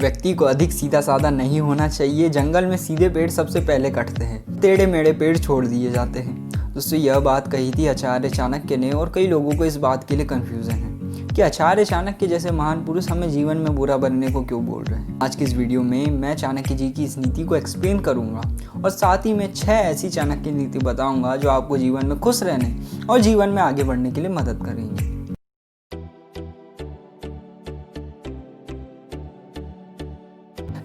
व्यक्ति को अधिक सीधा साधा नहीं होना चाहिए। जंगल में सीधे पेड़ सबसे पहले कटते हैं, टेढ़े मेढ़े पेड़ छोड़ दिए जाते हैं। दोस्तों यह बात कही थी आचार्य चाणक्य ने और कई लोगों को इस बात के लिए कन्फ्यूज़न है कि आचार्य चाणक्य जैसे महान पुरुष हमें जीवन में बुरा बनने को क्यों बोल रहे हैं। आज की इस वीडियो में मैं चाणक्य जी की इस नीति को एक्सप्लेन करूंगा और साथ ही में 6 ऐसी चाणक्य नीति बताऊंगा जो आपको जीवन में खुश रहने और जीवन में आगे बढ़ने के लिए मदद करेंगे।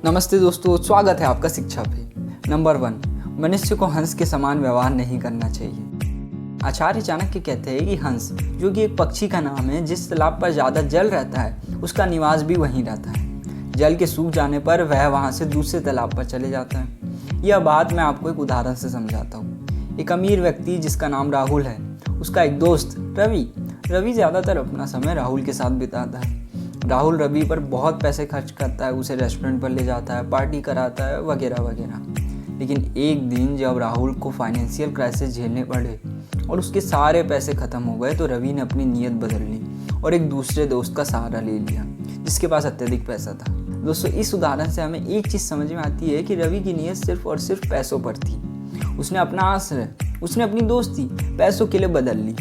नमस्ते दोस्तों, स्वागत है आपका शिक्षा पे। नंबर 1, मनुष्य को हंस के समान व्यवहार नहीं करना चाहिए। आचार्य चाणक्य कहते हैं कि हंस, जो कि एक पक्षी का नाम है, जिस तालाब पर ज़्यादा जल रहता है उसका निवास भी वहीं रहता है। जल के सूख जाने पर वह वहाँ से दूसरे तालाब पर चले जाता है। यह बात मैं आपको एक उदाहरण से समझाता हूँ। एक अमीर व्यक्ति जिसका नाम राहुल है, उसका एक दोस्त रवि ज़्यादातर अपना समय राहुल के साथ बिताता है। राहुल रवि पर बहुत पैसे खर्च करता है, उसे रेस्टोरेंट पर ले जाता है, पार्टी कराता है, वगैरह वगैरह। लेकिन एक दिन जब राहुल को फाइनेंशियल क्राइसिस झेलने पड़े और उसके सारे पैसे ख़त्म हो गए तो रवि ने अपनी नीयत बदल ली और एक दूसरे दोस्त का सहारा ले लिया जिसके पास अत्यधिक पैसा था। दोस्तों इस उदाहरण से हमें एक चीज़ समझ में आती है कि रवि की नीयत सिर्फ और सिर्फ पैसों पर थी। उसने अपना आश्रय, उसने अपनी दोस्ती पैसों के लिए बदल ली।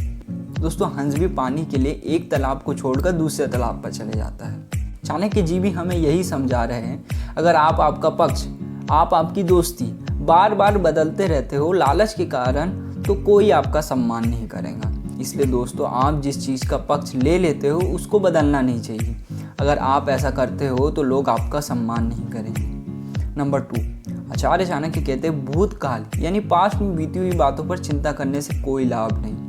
दोस्तों हंस भी पानी के लिए एक तालाब को छोड़कर दूसरे तालाब पर चले जाता है। चाणक्य जी भी हमें यही समझा रहे हैं। अगर आप आपका पक्ष, आप आपकी दोस्ती बार बार बदलते रहते हो लालच के कारण, तो कोई आपका सम्मान नहीं करेगा। इसलिए दोस्तों आप जिस चीज़ का पक्ष ले लेते हो उसको बदलना नहीं चाहिए। अगर आप ऐसा करते हो तो लोग आपका सम्मान नहीं करेंगे। नंबर 2, आचार्य चाणक्य कहते हैं भूतकाल यानी पास्ट में बीती हुई बातों पर चिंता करने से कोई लाभ नहीं।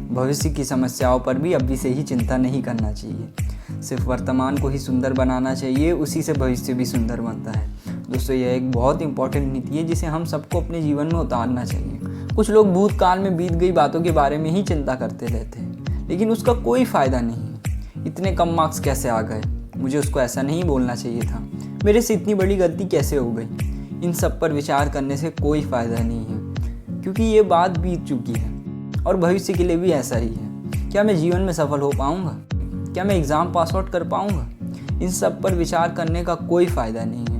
भविष्य की समस्याओं पर भी अभी से ही चिंता नहीं करना चाहिए। सिर्फ वर्तमान को ही सुंदर बनाना चाहिए, उसी से भविष्य भी सुंदर बनता है। दोस्तों यह एक बहुत इंपॉर्टेंट नीति है जिसे हम सबको अपने जीवन में उतारना चाहिए। कुछ लोग भूतकाल में बीत गई बातों के बारे में ही चिंता करते रहते हैं, लेकिन उसका कोई फ़ायदा नहीं है। इतने कम मार्क्स कैसे आ गए, मुझे उसको ऐसा नहीं बोलना चाहिए था, मेरे से इतनी बड़ी गलती कैसे हो गई। इन सब पर विचार करने से कोई फ़ायदा नहीं है, क्योंकि ये बात बीत चुकी है और भविष्य के लिए भी ऐसा ही है। क्या मैं जीवन में सफल हो पाऊंगा? क्या मैं एग्ज़ाम पास आउट कर पाऊंगा? इन सब पर विचार करने का कोई फ़ायदा नहीं है।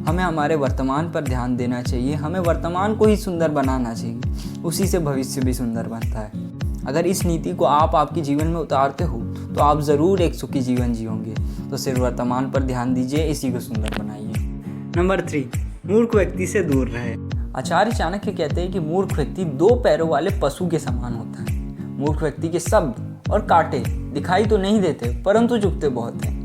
हमें हमारे वर्तमान पर ध्यान देना चाहिए। हमें वर्तमान को ही सुंदर बनाना चाहिए, उसी से भविष्य भी सुंदर बनता है। अगर इस नीति को आप आपके जीवन में उतारते हो तो आप ज़रूर एक सुखी जीवन जियोगे। तो सिर्फ वर्तमान पर ध्यान दीजिए, इसी को सुंदर बनाइए। नंबर 3, मूर्ख व्यक्ति से दूर रहे। आचार्य चाणक्य कहते हैं कि मूर्ख व्यक्ति 2 पैरों वाले पशु के समान होता है। मूर्ख व्यक्ति के शब्द और कांटे दिखाई तो नहीं देते, परंतु चुभते बहुत हैं।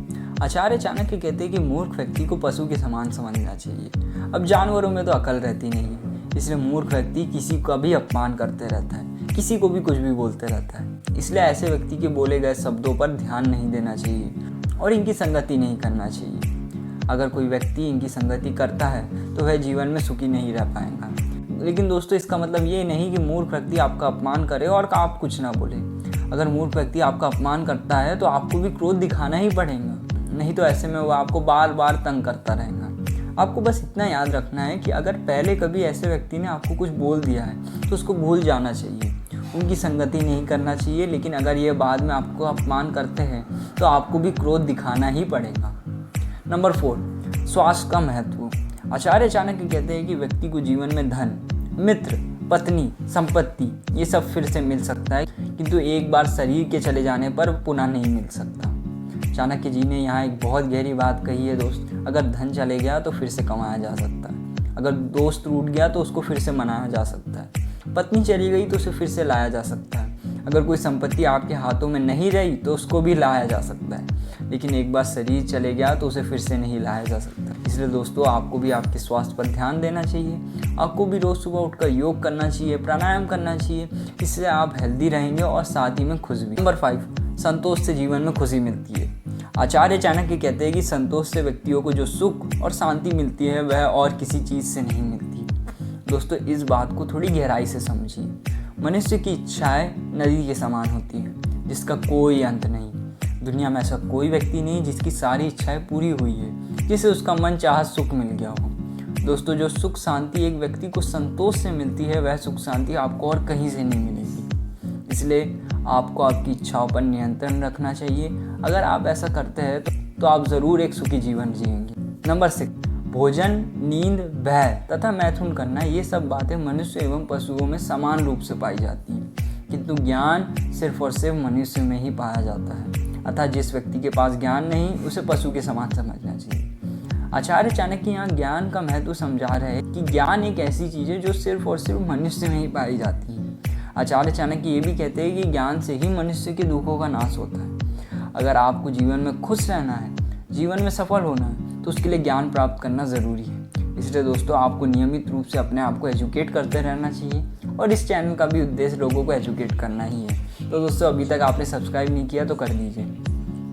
आचार्य चाणक्य कहते हैं कि मूर्ख व्यक्ति को पशु के समान समझना चाहिए। अब जानवरों में तो अकल रहती नहीं है, इसलिए मूर्ख व्यक्ति किसी का भी अपमान करते रहता है, किसी को भी कुछ भी बोलते रहता है। इसलिए ऐसे व्यक्ति के बोले गए शब्दों पर ध्यान नहीं देना चाहिए और इनकी संगति नहीं करना चाहिए। अगर कोई व्यक्ति इनकी संगति करता है तो वह जीवन में सुखी नहीं रह पाएगा। लेकिन दोस्तों इसका मतलब ये नहीं कि मूर्ख व्यक्ति आपका अपमान करे और आप कुछ ना बोले। अगर मूर्ख व्यक्ति आपका अपमान करता है तो आपको भी क्रोध दिखाना ही पड़ेगा, नहीं तो ऐसे में वो आपको बार बार तंग करता रहेगा। आपको बस इतना याद रखना है कि अगर पहले कभी ऐसे व्यक्ति ने आपको कुछ बोल दिया है तो उसको भूल जाना चाहिए, उनकी संगति नहीं करना चाहिए। लेकिन अगर ये बाद में आपको अपमान करते हैं तो आपको भी क्रोध दिखाना ही पड़ेगा। नंबर 4, स्वास्थ्य का महत्व। आचार्य चाणक्य कहते हैं कि व्यक्ति को जीवन में धन, मित्र, पत्नी, संपत्ति ये सब फिर से मिल सकता है, किंतु एक बार शरीर के चले जाने पर पुनः नहीं मिल सकता। चाणक्य जी ने यहाँ एक बहुत गहरी बात कही है दोस्त। अगर धन चले गया तो फिर से कमाया जा सकता है, अगर दोस्त टूट गया तो उसको फिर से मनाया जा सकता है, पत्नी चली गई तो उसे फिर से लाया जा सकता है, अगर कोई संपत्ति आपके हाथों में नहीं रही तो उसको भी लाया जा सकता है, लेकिन एक बार शरीर चले गया तो उसे फिर से नहीं लाया जा सकता। इसलिए दोस्तों आपको भी आपके स्वास्थ्य पर ध्यान देना चाहिए। आपको भी रोज़ सुबह उठकर योग करना चाहिए, प्राणायाम करना चाहिए। इससे आप हेल्दी रहेंगे और साथ ही में खुश भी। नंबर 5, संतोष से जीवन में खुशी मिलती है। आचार्य चाणक्य कहते हैं कि संतोष से व्यक्तियों को जो सुख और शांति मिलती है वह और किसी चीज़ से नहीं मिलती। दोस्तों इस बात को थोड़ी गहराई से समझिए। मनुष्य की इच्छाएं नदी के समान होती हैं जिसका कोई अंत नहीं। दुनिया में ऐसा कोई व्यक्ति नहीं जिसकी सारी इच्छाएं पूरी हुई है, जिसे उसका मन चाहा सुख मिल गया हो। दोस्तों जो सुख शांति एक व्यक्ति को संतोष से मिलती है वह सुख शांति आपको और कहीं से नहीं मिलेगी। इसलिए आपको आपकी इच्छाओं पर नियंत्रण रखना चाहिए। अगर आप ऐसा करते हैं तो आप ज़रूर एक सुखी जीवन जिएंगे। नंबर 6, भोजन, नींद, भय तथा मैथुन करना, ये सब बातें मनुष्य एवं पशुओं में समान रूप से पाई जाती हैं, किंतु ज्ञान सिर्फ और सिर्फ मनुष्य में ही पाया जाता है। अतः जिस व्यक्ति के पास ज्ञान नहीं, उसे पशु के समान समझना चाहिए। आचार्य चाणक्य यहाँ ज्ञान का महत्व समझा रहे हैं कि ज्ञान एक ऐसी चीज़ है जो सिर्फ और सिर्फ मनुष्य में ही पाई जाती है। आचार्य चाणक्य ये भी कहते हैं कि ज्ञान से ही मनुष्य के दुखों का नाश होता है। अगर आपको जीवन में खुश रहना है, जीवन में सफल होना है, तो उसके लिए ज्ञान प्राप्त करना ज़रूरी है। इसलिए दोस्तों, आपको नियमित रूप से अपने आप को एजुकेट करते रहना चाहिए और इस चैनल का भी उद्देश्य लोगों को एजुकेट करना ही है। तो दोस्तों, अभी तक आपने सब्सक्राइब नहीं किया तो कर दीजिए।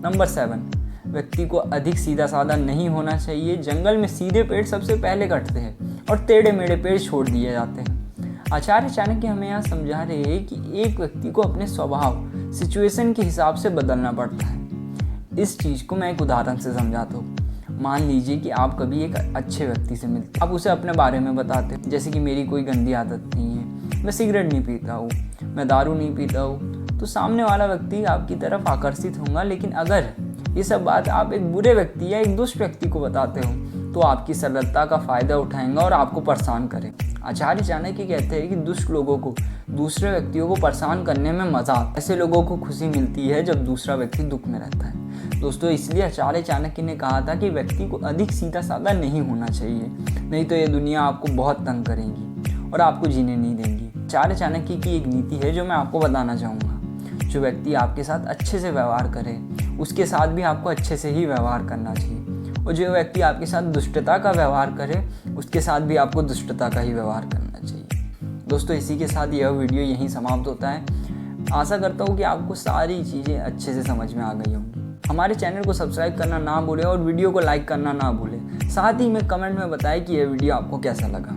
नंबर 7, व्यक्ति को अधिक सीधा साधा नहीं होना चाहिए। जंगल में सीधे पेड़ सबसे पहले कटते हैं और टेढ़े मेढ़े पेड़ छोड़ दिए जाते हैं। आचार्य चाणक्य हमें यहाँ समझा रहे हैं कि एक व्यक्ति को अपने स्वभाव, सिचुएशन के हिसाब से बदलना पड़ता है। इस चीज़ को मैं एक उदाहरण से समझाता हूँ। मान लीजिए कि आप कभी एक अच्छे व्यक्ति से मिलते हैं, आप उसे अपने बारे में बताते हैं, जैसे कि मेरी कोई गंदी आदत नहीं है, मैं सिगरेट नहीं पीता हूँ, मैं दारू नहीं पीता हूँ, तो सामने वाला व्यक्ति आपकी तरफ आकर्षित होगा। लेकिन अगर ये सब बात आप एक बुरे व्यक्ति या एक दुष्ट व्यक्ति को बताते हो, तो आपकी सरलता का फ़ायदा उठाएंगा और आपको परेशान करें। आचार्य चाणक्य कहते हैं कि दुष्ट लोगों को दूसरे व्यक्तियों को परेशान करने में मज़ा आता है। ऐसे लोगों को खुशी मिलती है जब दूसरा व्यक्ति दुख में रहता है। दोस्तों, इसलिए आचार्य चाणक्य ने कहा था कि व्यक्ति को अधिक सीधा साधा नहीं होना चाहिए, नहीं तो ये दुनिया आपको बहुत तंग करेगी और आपको जीने नहीं देंगी। आचार्य चाणक्य की एक नीति है जो मैं आपको बताना चाहूँगा। जो व्यक्ति आपके साथ अच्छे से व्यवहार करे, उसके साथ भी आपको अच्छे से ही व्यवहार करना चाहिए, और जो व्यक्ति आपके साथ दुष्टता का व्यवहार करे, उसके साथ भी आपको दुष्टता का ही व्यवहार करना चाहिए। दोस्तों, इसी के साथ यह वीडियो यहीं समाप्त होता है। आशा करता हूँ कि आपको सारी चीज़ें अच्छे से समझ में आ गई होंगी। हमारे चैनल को सब्सक्राइब करना ना भूलें और वीडियो को लाइक करना ना भूलें। साथ ही में कमेंट में बताएं कि यह वीडियो आपको कैसा लगा।